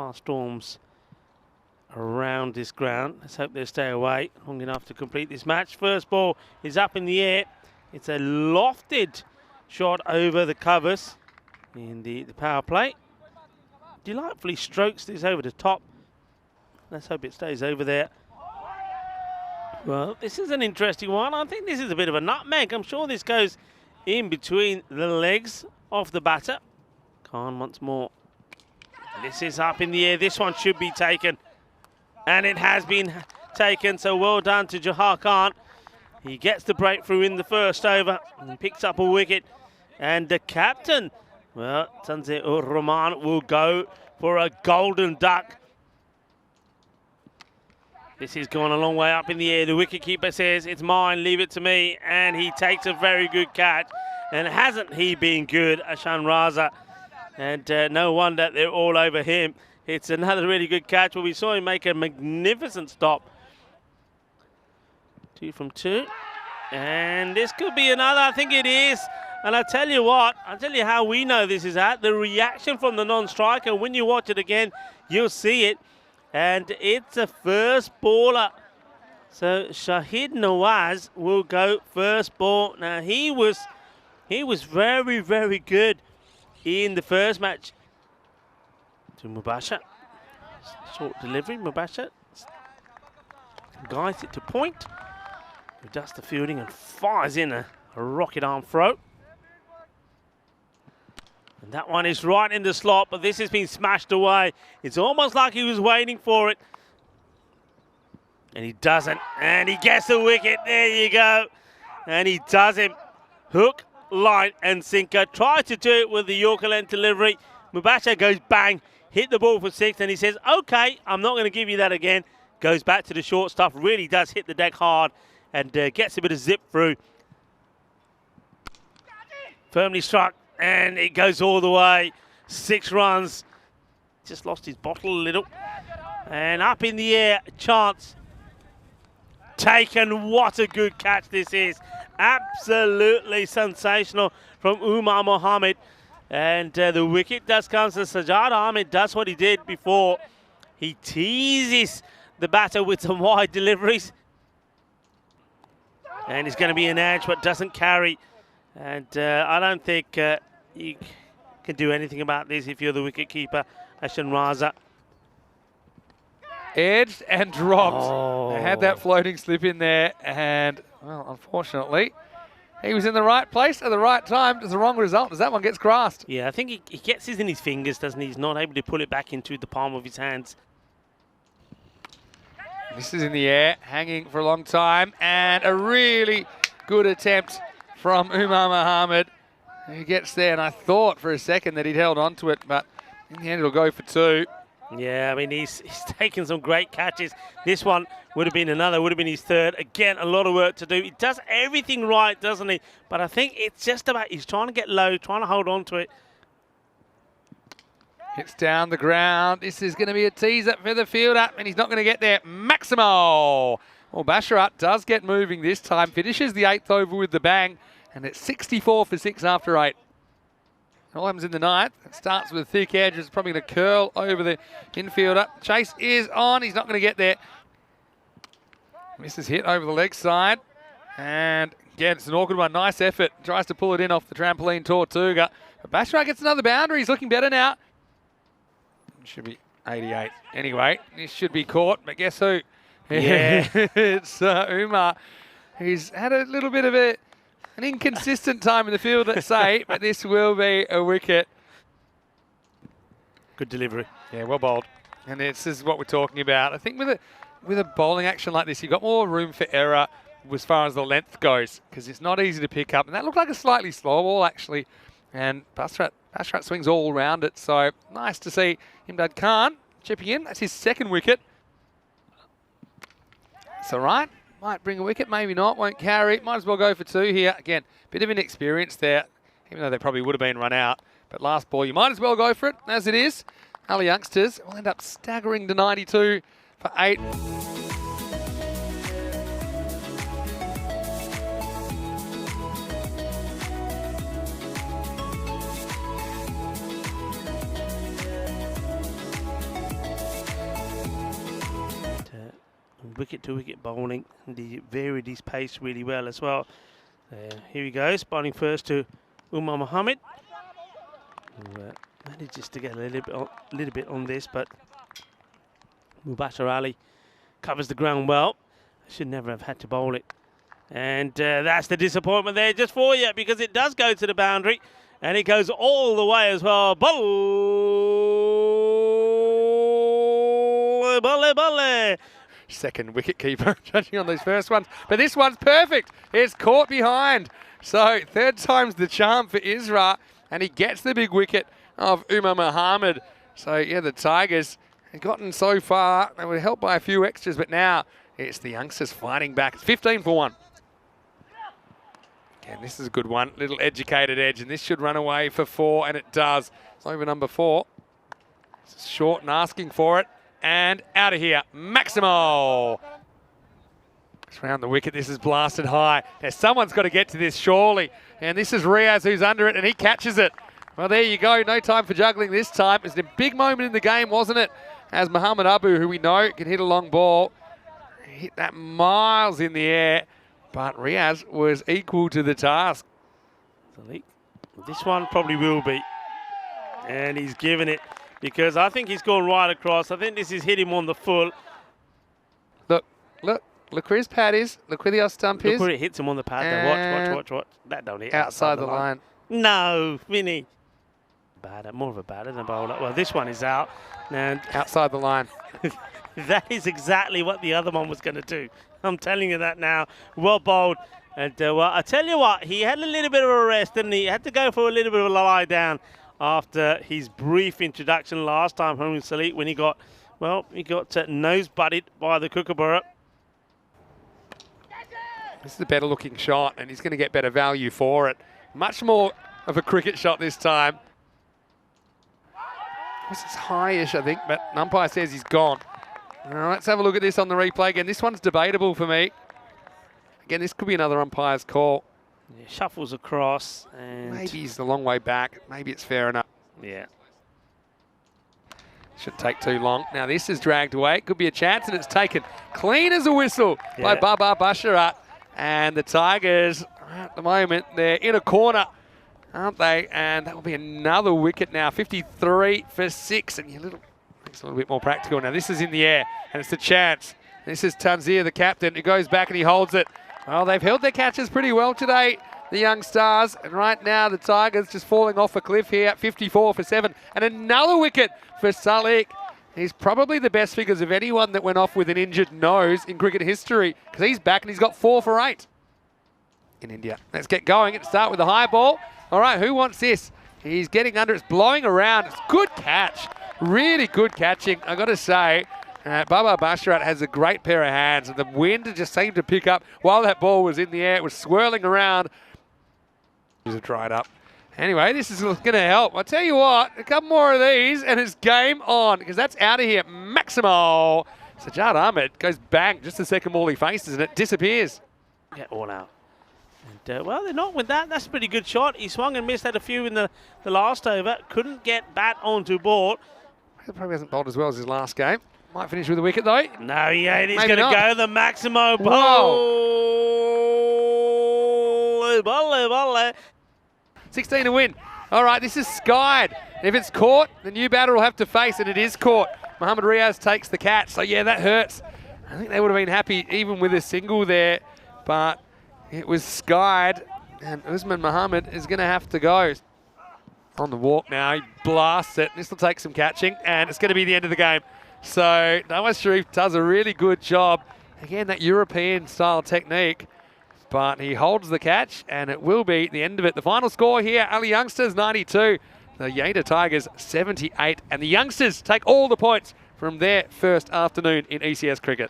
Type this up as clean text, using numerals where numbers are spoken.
fast storms around this ground. Let's hope they stay away long enough to complete this match. First ball is up in the air. It's a lofted shot over the covers in the power play. Delightfully strokes this over the top. Let's hope it stays over there. Well, this is an interesting one. I think this is a bit of a nutmeg. I'm sure this goes in between the legs of the batter. Khan once more. This is up in the air. This one should be taken. And it has been taken. So well done to Johar Khan. He gets the breakthrough in the first over. And he picks up a wicket. And the captain, well, Tanzir Rahman will go for a golden duck. This is going a long way up in the air. The wicketkeeper says, it's mine, leave it to me. And he takes a very good catch. And hasn't he been good, Ashan Raza? And no wonder they're all over him. It's another really good catch. Well, we saw him make a magnificent stop. 2 from 2. And this could be another. I think it is. And I tell you what, I'll tell you how we know this is at. The reaction from the non-striker. When you watch it again, you'll see it. And it's a first baller. So Shahid Nawaz will go first ball. Now he was very, very good in the first match. To Mubashir. Short delivery, Mubashir guides it to point. He does the fielding and fires in a rocket arm throw. And that one is right in the slot, but this has been smashed away. It's almost like he was waiting for it. And he doesn't. And he gets the wicket. There you go. And he does him. Hook, line, and sinker. Tried to do it with the Yorker length delivery. Mubashir goes bang, hit the ball for 6, and he says, okay, I'm not going to give you that again. Goes back to the short stuff. Really does hit the deck hard and gets a bit of zip through. Firmly struck. And it goes all the way. 6 runs. Just lost his bottle a little. And up in the air, chance. Taken. What a good catch this is. Absolutely sensational from Umar Mohammed. And the wicket does come. So Sajjad Ahmed does what he did before. He teases the batter with some wide deliveries. And it's going to be an edge, but doesn't carry. And I don't think you can do anything about this if you're the wicketkeeper, Ashan Raza. Edged and dropped. Oh. They had that floating slip in there, and, well, unfortunately, he was in the right place at the right time. It's the wrong result as that one gets grassed. Yeah, I think he gets this in his fingers, doesn't he? He's not able to pull it back into the palm of his hands. This is in the air, hanging for a long time, and a really good attempt from Umar Mohammed, who gets there, and I thought for a second that he'd held on to it, but in the end it'll go for 2. Yeah, I mean, he's taken some great catches. This one would have been his third. Again, a lot of work to do. He does everything right, doesn't he? But I think it's just about, he's trying to get low, trying to hold on to it. Hits down the ground. This is going to be a teaser for the fielder, and he's not going to get there. Maximo! Well, Basharat does get moving this time, finishes the 8th over with the bang, and it's 64 for 6 after 8. It all happens in the 9th. It starts with a thick edge. It's probably going to curl over the infielder. Chase is on. He's not going to get there. Misses hit over the leg side. And again, it's an awkward one. Nice effort. Tries to pull it in off the trampoline Tortuga. But Basharat gets another boundary. He's looking better now. Should be 88. Anyway, this should be caught. But guess who? Yeah. It's Umar. He's had a little bit of an inconsistent time in the field, let's say, but this will be a wicket. Good delivery. Yeah, well bowled. And this is what we're talking about. I think with a bowling action like this, you've got more room for error as far as the length goes, because it's not easy to pick up. And that looked like a slightly slow ball, actually. And Basharat swings all around it, so nice to see Imdad Khan chipping in. That's his 2nd wicket. It's all right. Might bring a wicket, maybe not. Won't carry. Might as well go for 2 here. Again, bit of inexperience there, even though they probably would have been run out. But last ball, you might as well go for it, as it is. Our youngsters will end up staggering to 92 for 8. wicket-to-wicket bowling. And he varied his pace really well as well. Here he goes, bowling first to Umar Mohammed. Manages to get a little bit on this, but Mubashir Ali covers the ground well. Should never have had to bowl it. And that's the disappointment there just for you, because it does go to the boundary and it goes all the way as well. Balle. Second wicket keeper judging on these first ones, but this one's perfect. It's caught behind. So third time's the charm for Isra, and he gets the big wicket of Umar Mohammed. So yeah, the Tigers have gotten so far. They were helped by a few extras, but now it's the youngsters fighting back. It's 15 for 1. Again, this is a good one. Little educated edge, and this should run away for 4, and it does. It's over number 4. It's short and asking for it. And out of here, Maximo. It's round the wicket. This is blasted high. Now, someone's got to get to this, surely. And this is Riaz who's under it, and he catches it. Well, there you go. No time for juggling this time. It's a big moment in the game, wasn't it? As Muhammad Abu, who we know can hit a long ball, hit that miles in the air. But Riaz was equal to the task. This one probably will be. And he's given it, because I think he's gone right across. I think this has hit him on the full. Look where his pad is. Look where the off stump is. Look where it hits him on the pad. Watch. That don't hit. Outside the line. No, Vinny. More of a batter than a bowler. Well, this one is out. And outside the line. That is exactly what the other one was going to do. I'm telling you that now. Well bowled. And well, I tell you what, he had a little bit of a rest, didn't he? He had to go for a little bit of a lie down after his brief introduction last time home in Salik, when he got nose butted by the Kookaburra. This is a better looking shot, and he's going to get better value for it. Much more of a cricket shot this time. This is high-ish, I think, but an umpire says he's gone. All right, let's have a look at this on the replay again. This one's debatable for me. Again, this could be another umpire's call. Yeah, shuffles across. And maybe he's a long way back. Maybe it's fair enough. Yeah. Shouldn't take too long. Now, this is dragged away. It could be a chance, and it's taken clean as a whistle by Baba Basharat. And the Tigers, at the moment, they're in a corner, aren't they? And that will be another wicket now. 53 for 6. And it's a little bit more practical. Now, this is in the air, and it's a chance. This is Tanzir, the captain, who goes back and he holds it. Well, they've held their catches pretty well today, the young stars. And right now, the Tigers just falling off a cliff here at 54 for 7. And another wicket for Salik. He's probably the best figures of anyone that went off with an injured nose in cricket history, because he's back and he's got 4 for 8 in India. Let's get going and start with the high ball. All right, who wants this? He's getting under, it's blowing around. It's good catch, really good catching, I got to say. Baba Basharat has a great pair of hands, and the wind just seemed to pick up while that ball was in the air. It was swirling around. It was dried up. Anyway, this is going to help. I'll tell you what, a couple more of these and it's game on, because that's out of here. Maximo. Sajjad Ahmed goes bang, just the second ball he faces, and it disappears. Yeah, all out. And, well, they're not with that. That's a pretty good shot. He swung and missed, had a few in the last over. Couldn't get bat onto board. He probably hasn't bowled as well as his last game. Might finish with a wicket, though. No, he ain't. He's going to go the Maximo bowl. Bolle. 16 to win. All right, this is skied. If it's caught, the new batter will have to face, and it is caught. Mohammad Riaz takes the catch. So, yeah, that hurts. I think they would have been happy even with a single there, but it was skied, and Usman Mohammed is going to have to go. On the walk now, he blasts it. This will take some catching, and it's going to be the end of the game. So, Nawaz Sharif does a really good job. Again, that European-style technique. But he holds the catch, and it will be the end of it. The final score here, Ali Youngsters 92, the Yeater Tigers 78, and the Youngsters take all the points from their first afternoon in ECS cricket.